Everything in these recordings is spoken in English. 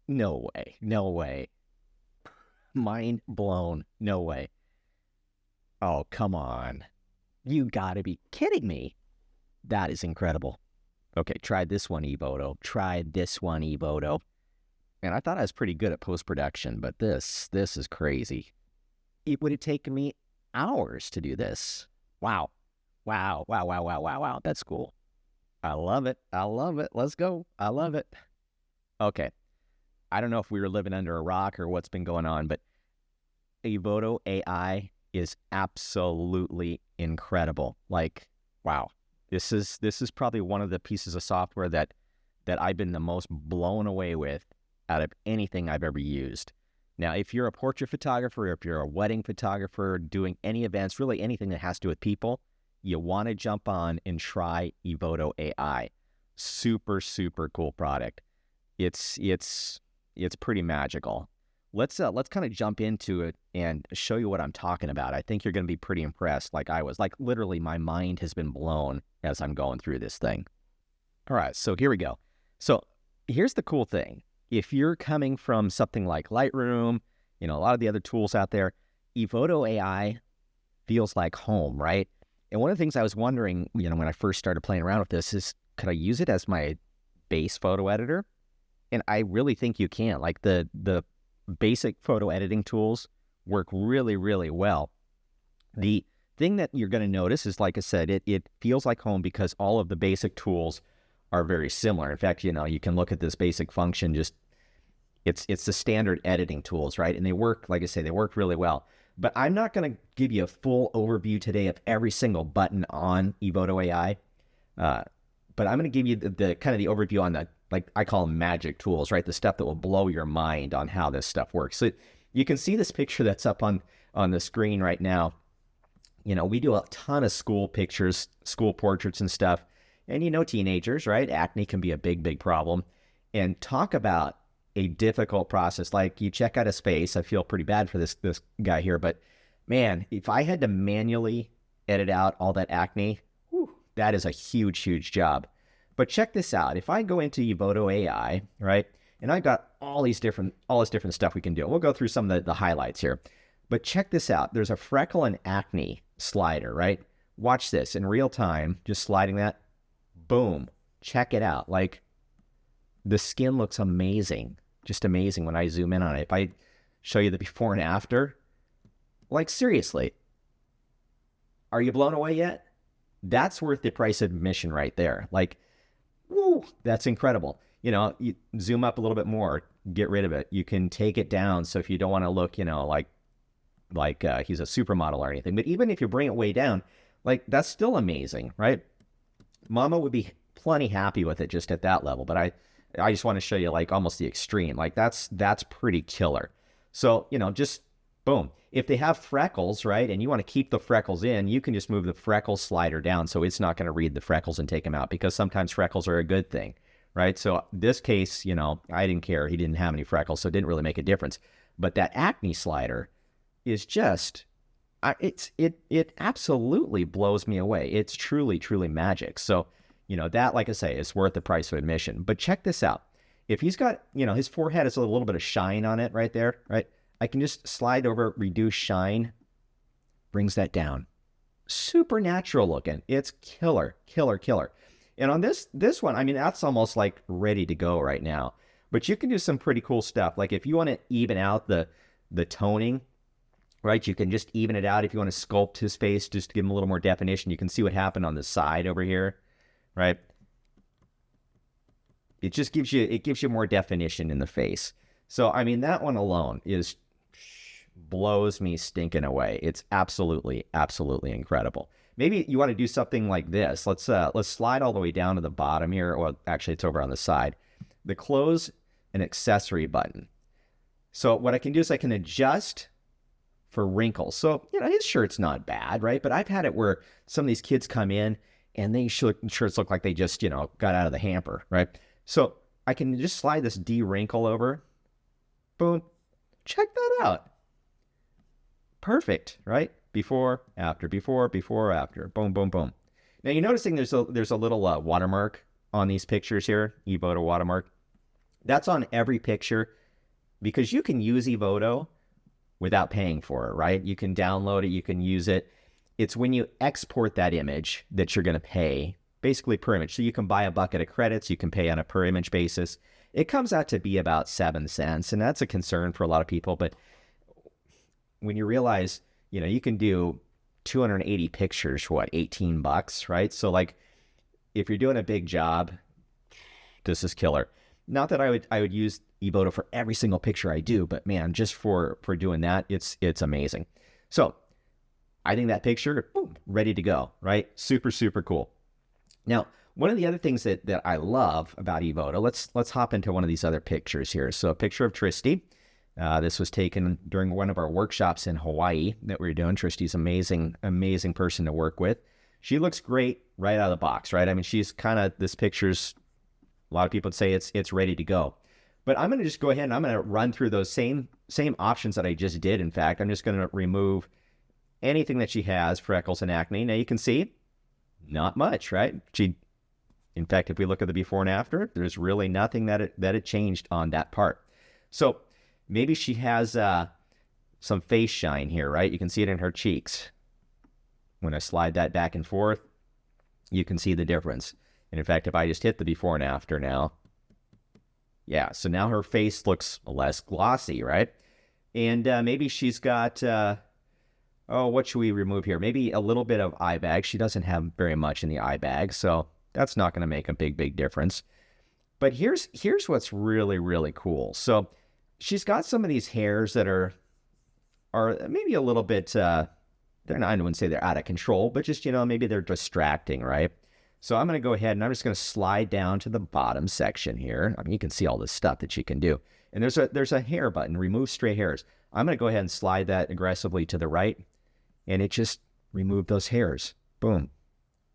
No way. No way. Mind blown. No way. Oh, come on. You gotta be kidding me. That is incredible. Okay, try this one, Evoto. Try this one, Evoto. And I thought I was pretty good at post-production, but this is crazy. It would have taken me hours to do this. Wow. Wow. Wow. Wow. Wow. Wow. Wow. That's cool. I love it. I love it. Let's go. I love it. Okay. I don't know if we were living under a rock or what's been going on, but Evoto AI is absolutely incredible. Like, wow. This is probably one of the pieces of software that I've been the most blown away with out of anything I've ever used. Now, if you're a portrait photographer, or if you're a wedding photographer, doing any events, really anything that has to do with people, you want to jump on and try Evoto AI. Super, super cool product. It's pretty magical. Let's kind of jump into it and show you what I'm talking about. I think you're going to be pretty impressed, like I was. Like literally, my mind has been blown as I'm going through this thing. All right, so here we go. So here's the cool thing. If you're coming from something like Lightroom, a lot of the other tools out there, Evoto AI feels like home, right? And one of the things I was wondering, when I first started playing around with this is, could I use it as my base photo editor? And I really think you can. Like the basic photo editing tools work really, really well. The thing that you're going to notice is, like I said, it feels like home because all of the basic tools are very similar. In fact, you can look at this basic function, it's the standard editing tools, right? And they work, like I say, they work really well. But I'm not going to give you a full overview today of every single button on Evoto AI. But I'm going to give you the kind of the overview on the, like I call them magic tools, right? The stuff that will blow your mind on how this stuff works. So you can see this picture that's up on the screen right now. We do a ton of school pictures, school portraits and stuff. And teenagers, right? Acne can be a big, big problem. And talk about a difficult process. Like, you check out his face. I feel pretty bad for this guy here, but man, if I had to manually edit out all that acne, whew, that is a huge, huge job. But check this out. If I go into Evoto AI, right, and I got all this different stuff we can do. We'll go through some of the highlights here. But check this out. There's a freckle and acne slider, right? Watch this in real time, just sliding that. Boom. Check it out. Like, the skin looks amazing. Just amazing when I zoom in on it. If I show you the before and after, like, seriously, are you blown away yet? That's worth the price of admission right there. Like, woo, that's incredible. You zoom up a little bit more, get rid of it. You can take it down. So if you don't want to look, like he's a supermodel or anything, but even if you bring it way down, like, that's still amazing, right? Mama would be plenty happy with it just at that level, but I just want to show you, like, almost the extreme. Like, that's pretty killer. So, just boom. If they have freckles, right, and you want to keep the freckles in, you can just move the freckles slider down so it's not going to read the freckles and take them out, because sometimes freckles are a good thing, right? So this case, I didn't care. He didn't have any freckles, so it didn't really make a difference. But that acne slider is just, it absolutely blows me away. It's truly, truly magic. So, that, like I say, is worth the price of admission. But check this out. If he's got, his forehead has a little bit of shine on it right there, right? I can just slide over, reduce shine, brings that down. Super natural looking. It's killer, killer, killer. And on this one, I mean, that's almost like ready to go right now. But you can do some pretty cool stuff. Like, if you want to even out the toning, right, you can just even it out. If you want to sculpt his face, just to give him a little more definition, you can see what happened on the side over here, right? It just gives you more definition in the face. So, I mean, that one alone blows me stinking away. It's absolutely, absolutely incredible. Maybe you want to do something like this. Let's slide all the way down to the bottom here. Or actually, it's over on the side. The close and accessory button. So what I can do is I can adjust for wrinkles. So, his shirt's not bad, right? But I've had it where some of these kids come in and they shirts look like they just, got out of the hamper, right? So I can just slide this de-wrinkle over. Boom. Check that out. Perfect, right? Before, after, before, after. Boom, boom, boom. Now, you're noticing there's a little watermark on these pictures here, Evoto watermark. That's on every picture because you can use Evoto without paying for it, right? You can download it, you can use it. It's when you export that image that you're going to pay basically per image. So you can buy a bucket of credits, you can pay on a per image basis. It comes out to be about 7 cents, and that's a concern for a lot of people. But when you realize, you can do 280 pictures for what, $18, right? So like if you're doing a big job, this is killer. Not that I would use Evoto for every single picture I do, but man, just for doing that, it's amazing. So I think that picture, boom, ready to go, right? Super, super cool. Now, one of the other things that I love about Evoto, let's hop into one of these other pictures here. So a picture of Tristy. This was taken during one of our workshops in Hawaii that we were doing. Tristy's amazing, amazing person to work with. She looks great right out of the box, right? I mean, she's kind of, this picture's, a lot of people would say it's ready to go. But I'm going to just go ahead and I'm going to run through those same options that I just did. In fact, I'm just going to remove anything that she has, freckles and acne. Now you can see, not much, right? In fact, if we look at the before and after, there's really nothing that it changed on that part. So maybe she has some face shine here, right? You can see it in her cheeks. When I slide that back and forth, you can see the difference. And in fact, if I just hit the before and after now, yeah, so now her face looks less glossy, right? And maybe she's got, what should we remove here? Maybe a little bit of eye bag. She doesn't have very much in the eye bag, so that's not going to make a big difference. But here's what's really, really cool. So she's got some of these hairs that are maybe a little bit, I wouldn't say they're out of control, but just, maybe they're distracting, right? So I'm going to go ahead and I'm just going to slide down to the bottom section here. I mean, you can see all this stuff that you can do. And there's a hair button, remove stray hairs. I'm going to go ahead and slide that aggressively to the right, and it just removed those hairs. Boom.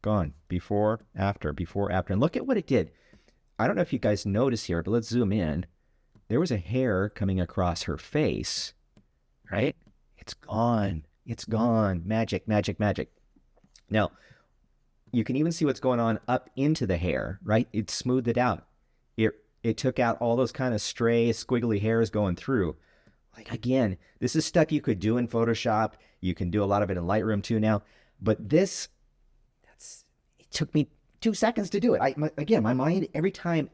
Gone. Before, after, before, after. And look at what it did. I don't know if you guys notice here, but let's zoom in. There was a hair coming across her face, right? It's gone. It's gone. Magic, magic, magic. Now, you can even see what's going on up into the hair, right? It smoothed it out. It took out all those kind of stray, squiggly hairs going through. Like, again, this is stuff you could do in Photoshop. You can do a lot of it in Lightroom too now. But it took me 2 seconds to do it. My mind, every time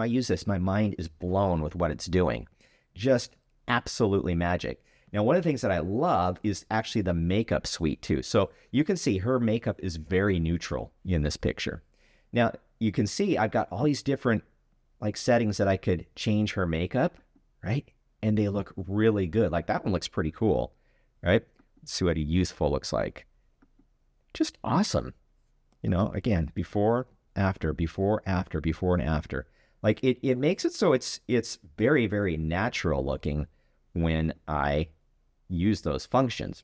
I use this, my mind is blown with what it's doing. Just absolutely magic. Now, one of the things that I love is actually the makeup suite too. So you can see her makeup is very neutral in this picture. Now, you can see I've got all these different settings that I could change her makeup, right? And they look really good. Like that one looks pretty cool, right? Let's see what a youthful looks like. Just awesome. Again, before, after, before, after, before, and after. Like it makes it so it's very, very natural looking when I use those functions.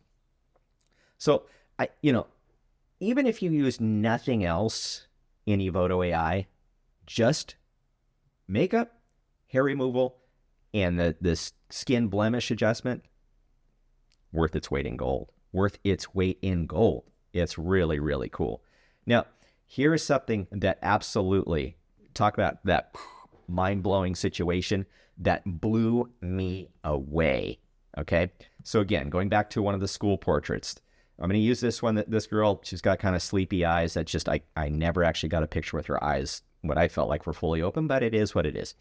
So even if you use nothing else in Evoto AI, just makeup, hair removal, and this skin blemish adjustment, worth its weight in gold. Worth its weight in gold. It's really, really cool. Now, here is something that absolutely, talk about that mind-blowing situation that blew me away. Okay, so again, going back to one of the school portraits, I'm going to use this one. That this girl, she's got kind of sleepy eyes. That's just, I never actually got a picture with her eyes, what I felt like were fully open, but it is what it is.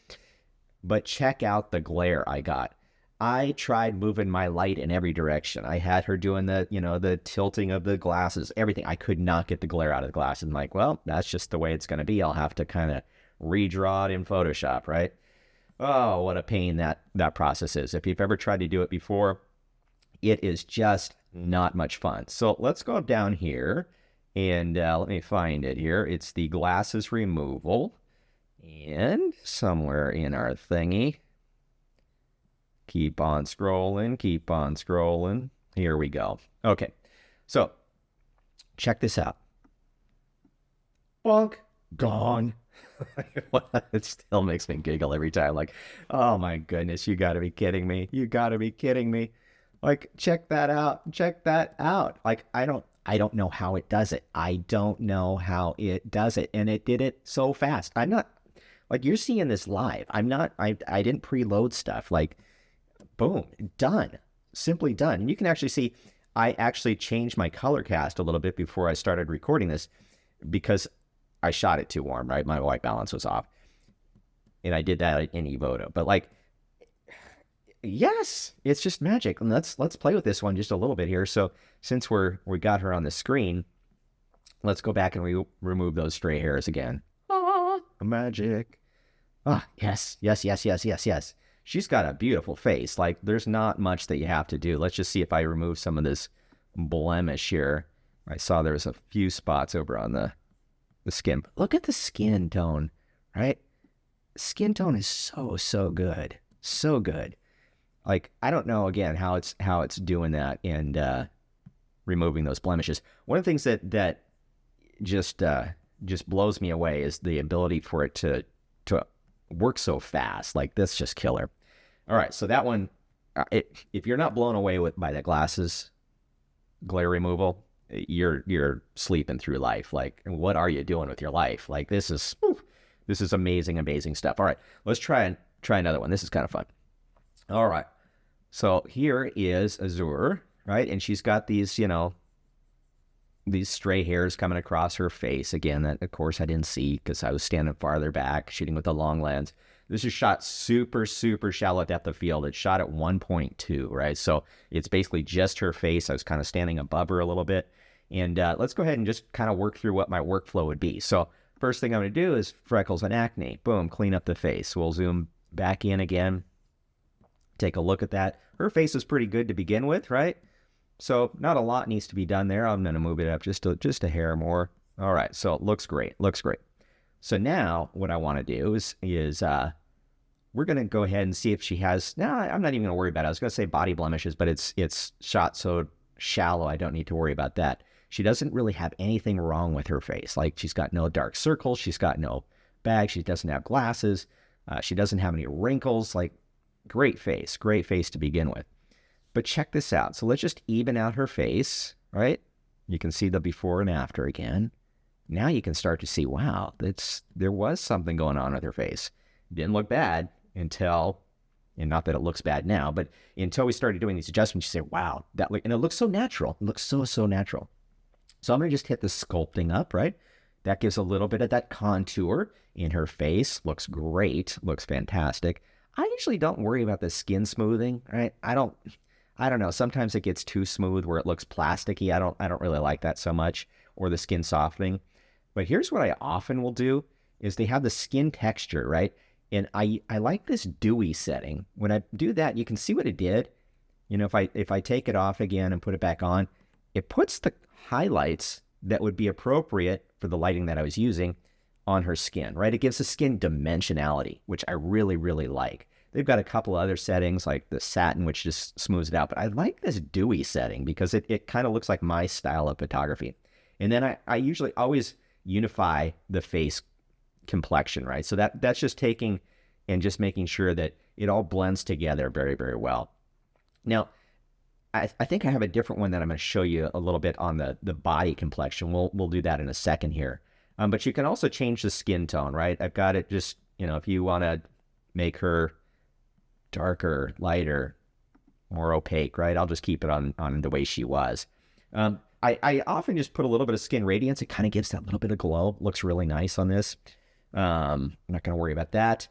But check out the glare I got. I tried moving my light in every direction. I had her doing the tilting of the glasses, everything. I could not get the glare out of the glasses. I'm like, well, that's just the way it's going to be. I'll have to kind of redraw it in Photoshop, right? Oh, what a pain that process is. If you've ever tried to do it before, it is just not much fun. So let's go down here and let me find it here. It's the glasses removal. And somewhere in our thingy, keep on scrolling, keep on scrolling. Here we go. Okay, so check this out. Bonk, gone. It still makes me giggle every time. Like, oh my goodness, you got to be kidding me. You got to be kidding me. Like, check that out. Check that out. Like, I don't know how it does it. I don't know how it does it. And it did it so fast. Like you're seeing this live. I didn't preload stuff. Like, boom, done. Simply done. And you can actually see I actually changed my color cast a little bit before I started recording this because I shot it too warm, right? My white balance was off. And I did that in Evoto. But like, yes, it's just magic. And let's play with this one just a little bit here. So since we got her on the screen, let's go back and remove those stray hairs again. Ah, magic. Ah, yes, yes, yes, yes, yes, yes. She's got a beautiful face. Like, there's not much that you have to do. Let's just see if I remove some of this blemish here. I saw there was a few spots over on the skin. Look at the skin tone, right? Skin tone is so good. So good. Like, I don't know, again, how it's doing that and removing those blemishes. One of the things that just blows me away is the ability for it to work so fast. Like, this just killer. All right, so that one, if you're not blown away by the glasses glare removal, you're sleeping through life. Like, what are you doing with your life? Like, this is amazing stuff. All right, let's try another one. This is kind of fun. All right, so here is Azure, right? And she's got these, these stray hairs coming across her face. Again, that, of course, I didn't see because I was standing farther back, shooting with the long lens. This is shot super shallow depth of field. It's shot at 1.2, right? So it's basically just her face. I was kind of standing above her a little bit. And let's go ahead and just kind of work through what my workflow would be. So first thing I'm going to do is freckles and acne. Boom, clean up the face. We'll zoom back in again. Take a look at that. Her face was pretty good to begin with, right? So not a lot needs to be done there. I'm going to move it up just a hair more. All right, so it looks great. So now what I want to do is we're going to go ahead and see if she has, I'm not even going to worry about it. I was going to say body blemishes, but it's shot so shallow, I don't need to worry about that. She doesn't really have anything wrong with her face. Like, she's got no dark circles. She's got no bag. She doesn't have glasses. She doesn't have any wrinkles. Like, great face to begin with. But check this out. So let's just even out her face, right? You can see the before and after again. Now you can start to see, wow, there was something going on with her face. Didn't look bad until, and not that it looks bad now, but until we started doing these adjustments, you say, wow, and it looks so natural. It looks so natural. So I'm going to just hit the sculpting up, right? That gives a little bit of that contour in her face. Looks great. Looks fantastic. I usually don't worry about the skin smoothing, right? I don't know. Sometimes it gets too smooth where it looks plasticky. I don't really like that so much, or the skin softening. But here's what I often will do is they have the skin texture, right? And I like this dewy setting. When I do that, you can see what it did. If I take it off again and put it back on, it puts the highlights that would be appropriate for the lighting that I was using on her skin, right? It gives the skin dimensionality, which I really like. They've got a couple other settings like the satin, which just smooths it out. But I like this dewy setting because it kind of looks like my style of photography. And then I usually always unify the face complexion, right? So that's just taking and just making sure that it all blends together very well. Now, I think I have a different one that I'm going to show you a little bit on the body complexion. We'll do that in a second here. But you can also change the skin tone, right? I've got it just, if you want to make her darker, lighter, more opaque, right? I'll just keep it on the way she was. I often just put a little bit of skin radiance. It kind of gives that little bit of glow. Looks really nice on this. I'm not going to worry about that.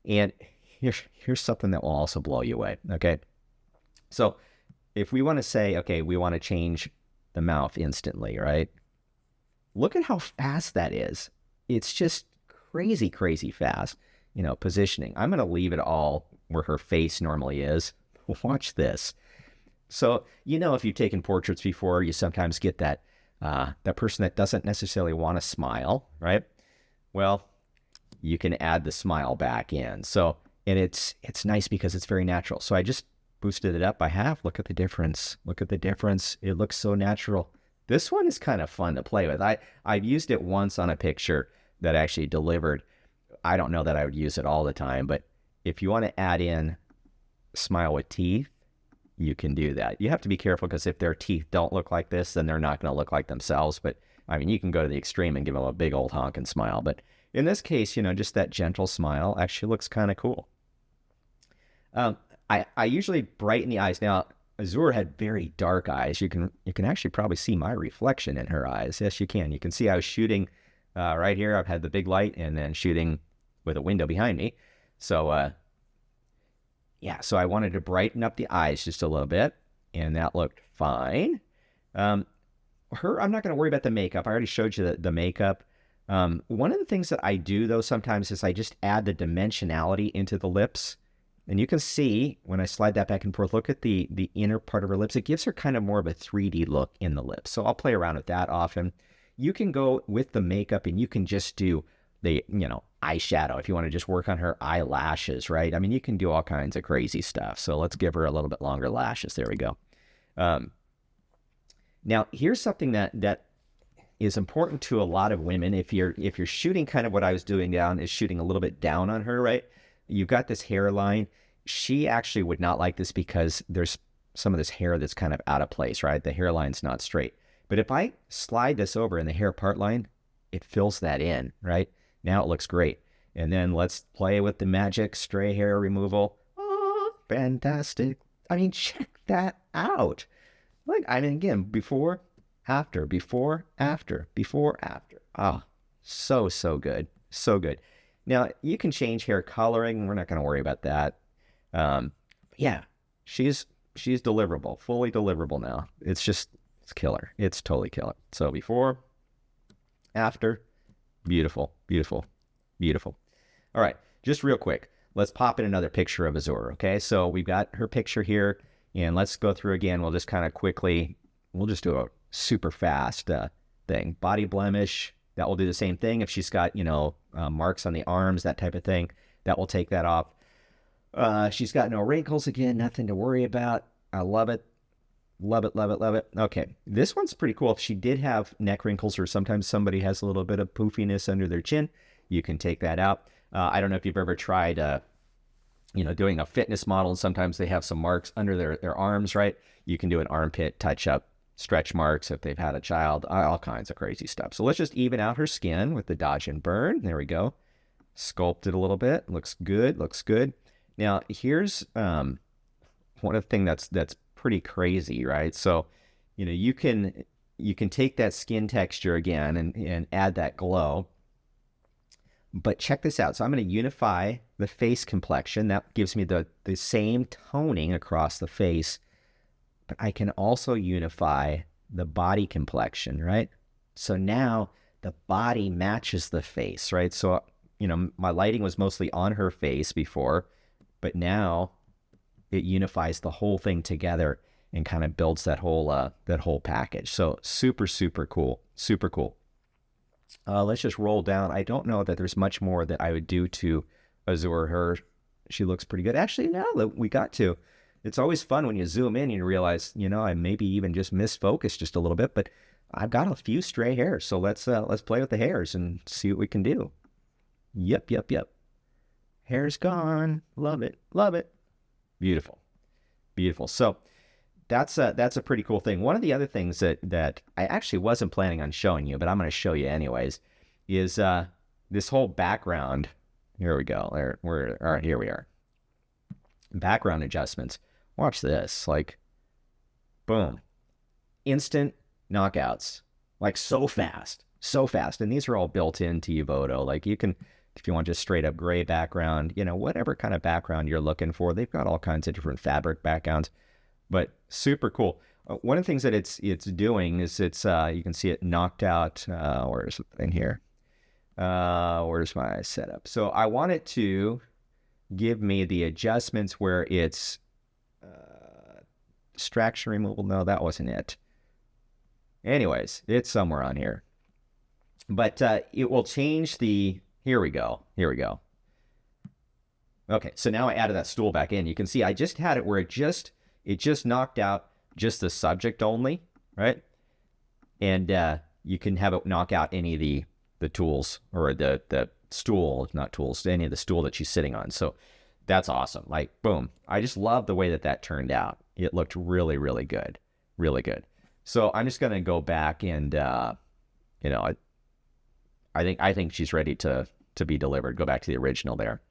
And here's something that will also blow you away, okay? So if we want to say, okay, we want to change the mouth instantly, right? Look at how fast that is. It's just crazy fast, positioning. I'm going to leave it all where her face normally is. Watch this. So, if you've taken portraits before, you sometimes get that person that doesn't necessarily want to smile, right? Well, you can add the smile back in. So, and it's nice because it's very natural. So I just boosted it up by half. Look at the difference. It looks so natural. This one is kind of fun to play with. I've used it once on a picture that actually delivered. I don't know that I would use it all the time, but if you want to add in smile with teeth, you can do that. You have to be careful because if their teeth don't look like this, then they're not going to look like themselves. But I mean, you can go to the extreme and give them a big old honking smile. But in this case, just that gentle smile actually looks kind of cool. I usually brighten the eyes. Now, Azure had very dark eyes. You can actually probably see my reflection in her eyes. Yes, you can. You can see I was shooting right here. I've had the big light and then shooting with a window behind me. So, yeah, so I wanted to brighten up the eyes just a little bit, and that looked fine. I'm not going to worry about the makeup. I already showed you the makeup. One of the things that I do, though, sometimes is I just add the dimensionality into the lips. And you can see when I slide that back and forth, look at the inner part of her lips. It gives her kind of more of a 3D look in the lips. So I'll play around with that often. You can go with the makeup and you can just do the, eyeshadow if you want to just work on her eyelashes, right? I mean, you can do all kinds of crazy stuff. So let's give her a little bit longer lashes. There we go. Now, here's something that is important to a lot of women. If you're shooting kind of what I was doing down, is shooting a little bit down on her, right? You've got this hairline. She actually would not like this because there's some of this hair that's kind of out of place, right? The hairline's not straight. But if I slide this over in the hair part line, it fills that in, right? Now it looks great. And then let's play with the magic stray hair removal. Oh, fantastic. I mean, check that out. Like, I mean, again, before, after, before, after, before, after. Oh, so good. So good. Now, you can change hair coloring. We're not going to worry about that. Yeah, she's deliverable, fully deliverable now. It's killer. It's totally killer. So before, after, beautiful, beautiful, beautiful. All right, just real quick, let's pop in another picture of Azure, okay? So we've got her picture here, and let's go through again. We'll just kind of quickly, we'll just do a super fast thing. Body blemish. That will do the same thing. If she's got, marks on the arms, that type of thing, that will take that off. She's got no wrinkles. Again, nothing to worry about. I love it. Love it, love it, love it. Okay, this one's pretty cool. If she did have neck wrinkles, or sometimes somebody has a little bit of poofiness under their chin, you can take that out. I don't know if you've ever tried, doing a fitness model, and sometimes they have some marks under their arms, right? You can do an armpit touch-up. Stretch marks if they've had a child, all kinds of crazy stuff. So let's just even out her skin with the dodge and burn. There we go. Sculpt it a little bit. Looks good. Looks good. Now here's one of the things that's pretty crazy, right? So, you can take that skin texture again and add that glow. But check this out. So I'm going to unify the face complexion. That gives me the same toning across the face. But I can also unify the body complexion, right? So now the body matches the face, right? So, my lighting was mostly on her face before, but now it unifies the whole thing together and kind of builds that whole package. So super, super cool. Super cool. Let's just roll down. I don't know that there's much more that I would do to Azure her. She looks pretty good. Actually, now that we got to. It's always fun when you zoom in and you realize, I maybe even just misfocused just a little bit, but I've got a few stray hairs. So let's play with the hairs and see what we can do. Yep. Hair's gone. Love it. Love it. Beautiful. Beautiful. So that's a pretty cool thing. One of the other things that I actually wasn't planning on showing you, but I'm going to show you anyways, is this whole background. Here we go. All right, here we are. Background adjustments. Watch this, like, boom, instant knockouts, like so fast. And these are all built into Evoto. Like, you can, if you want just straight up gray background, whatever kind of background you're looking for, they've got all kinds of different fabric backgrounds, but super cool. One of the things that it's doing is it's, you can see it knocked out, where's the thing here? Where's my setup? So I want it to give me the adjustments where it's distraction removal. No, that wasn't it. Anyways, it's somewhere on here. But it will change the, here we go. Okay, so now I added that stool back in. You can see I just had it where it just knocked out just the subject only, right? And you can have it knock out any of the tools, or the stool, not tools, any of the stool that she's sitting on. So that's awesome. Like, boom. I just love the way that turned out. It looked really, really good. Really good. So I'm just going to go back and, I think she's ready to to be delivered. Go back to the original there.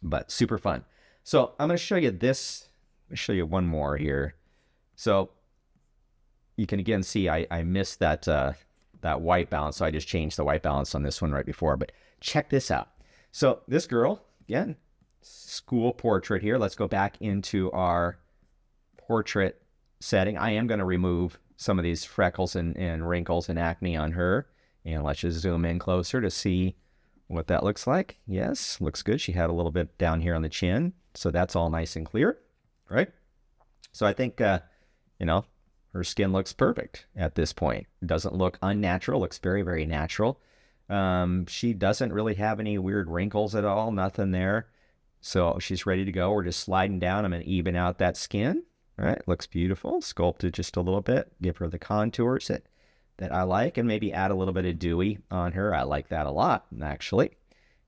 But super fun. So I'm going to show you this. Let me show you one more here. So you can again see I missed that that white balance, so I just changed the white balance on this one right before. But check this out. So this girl, again, school portrait here. Let's go back into our portrait setting. I am going to remove some of these freckles and wrinkles and acne on her. And let's just zoom in closer to see what that looks like. Yes, looks good. She had a little bit down here on the chin, so that's all nice and clear, right? So I think, you know, her skin looks perfect at this point. It doesn't look unnatural, looks very, very natural. She doesn't really have any weird wrinkles at all, nothing there. So she's ready to go. We're just sliding down. I'm going to even out that skin. All right, looks beautiful. Sculpted just a little bit. Give her the contours that I like, and maybe add a little bit of dewy on her. I like that a lot, actually.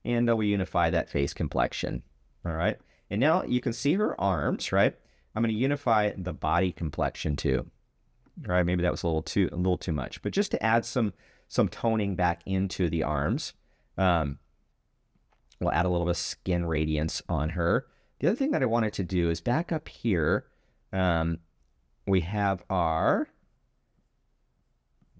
And we unify that face complexion. All right. And now you can see her arms, right? I'm going to unify the body complexion too. All right, maybe that was a little too much, but just to add some toning back into the arms, we'll add a little bit of skin radiance on her. The other thing that I wanted to do is back up here. We have our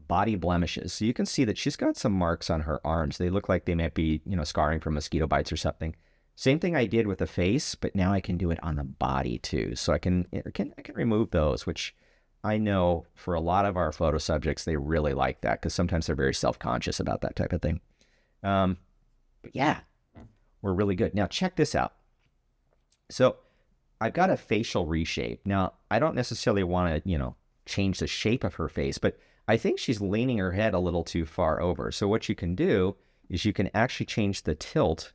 body blemishes. So you can see that she's got some marks on her arms. They look like they might be, you know, scarring from mosquito bites or something. Same thing I did with the face, but now I can do it on the body too. So I can remove those, which I know for a lot of our photo subjects, they really like that because sometimes they're very self-conscious about that type of thing. But yeah, we're really good. Now check this out. So I've got a facial reshape. Now, I don't necessarily want to, you know, change the shape of her face, but I think she's leaning her head a little too far over. So what you can do is you can actually change the tilt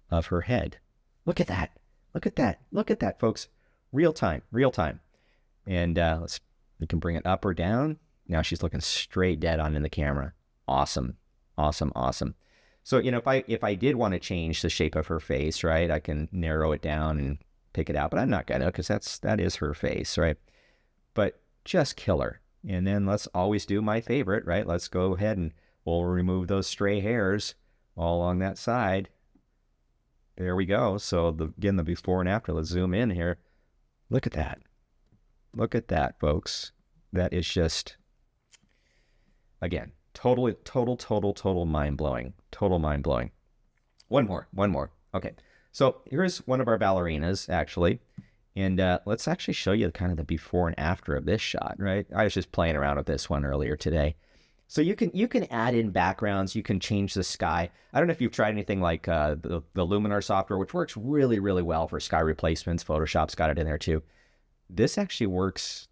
of her head. Look at that. Look at that. Look at that, folks. Real time, real time. And we can bring it up or down. Now she's looking straight dead on in the camera. Awesome. Awesome. Awesome. So, you know, if I did want to change the shape of her face, right, I can narrow it down and pick it out, but I'm not going to because that is her face, right? But just kill her. And then let's always do my favorite, right? Let's go ahead and we'll remove those stray hairs all along that side. There we go. So again, the before and after, let's zoom in here. Look at that. Look at that, folks. That is just, again, total mind-blowing. Total mind-blowing. One more. Okay. So here's one of our ballerinas, actually. And let's actually show you kind of the before and after of this shot, right? I was just playing around with this one earlier today. So you can add in backgrounds. You can change the sky. I don't know if you've tried anything like the Luminar software, which works really, really well for sky replacements. Photoshop's got it in there too. This actually works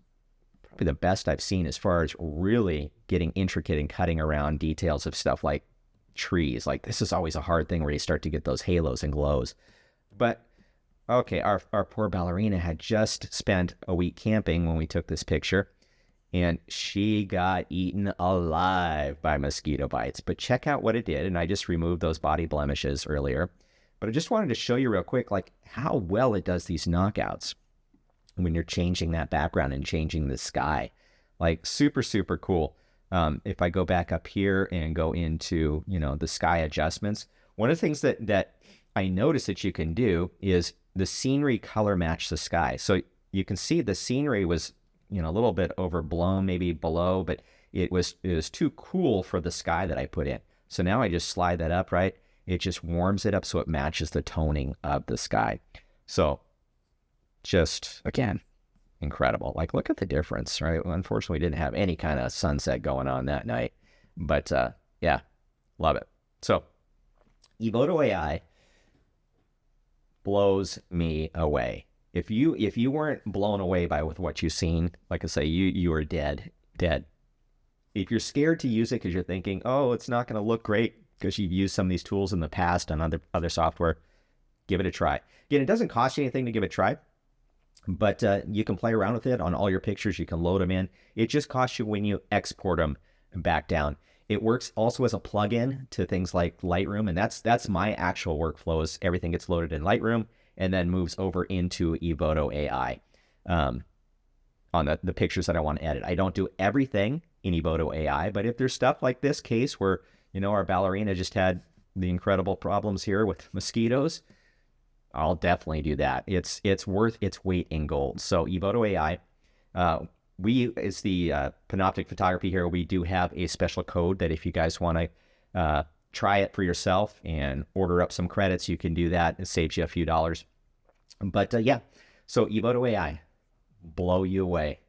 probably the best I've seen as far as really getting intricate and cutting around details of stuff like trees. Like this is always a hard thing where you start to get those halos and glows. But okay, our poor ballerina had just spent a week camping when we took this picture, and she got eaten alive by mosquito bites. But check out what it did, and I just removed those body blemishes earlier. But I just wanted to show you real quick, like how well it does these knockouts when you're changing that background and changing the sky. Like super, super cool. If I go back up here and go into, you know, the sky adjustments, one of the things that I noticed that you can do is the scenery color match the sky. So you can see the scenery was, you know, a little bit overblown, maybe below, but it was too cool for the sky that I put in. So now I just slide that up, right? It just warms it up so it matches the toning of the sky. So just, again, incredible. Like, look at the difference, right? Unfortunately, we didn't have any kind of sunset going on that night. But yeah, love it. So Evoto AI blows me away. If you weren't blown away by with what you've seen, like I say, you are dead. If you're scared to use it because you're thinking, oh, it's not going to look great because you've used some of these tools in the past on other software, give it a try. Again, it doesn't cost you anything to give it a try, but you can play around with it on all your pictures. You can load them in. It just costs you when you export them back down. It works also as a plugin to things like Lightroom, and that's my actual workflow. Is everything gets loaded in Lightroom and then moves over into Evoto AI on the pictures that I want to edit. I don't do everything in Evoto AI, but if there's stuff like this case where, you know, our ballerina just had the incredible problems here with mosquitoes, I'll definitely do that. It's worth its weight in gold. So Evoto AI, it's the Panoptic Photography here. We do have a special code that if you guys want to try it for yourself and order up some credits, you can do that. It saves you a few dollars. But yeah, so Evoto AI, blow you away.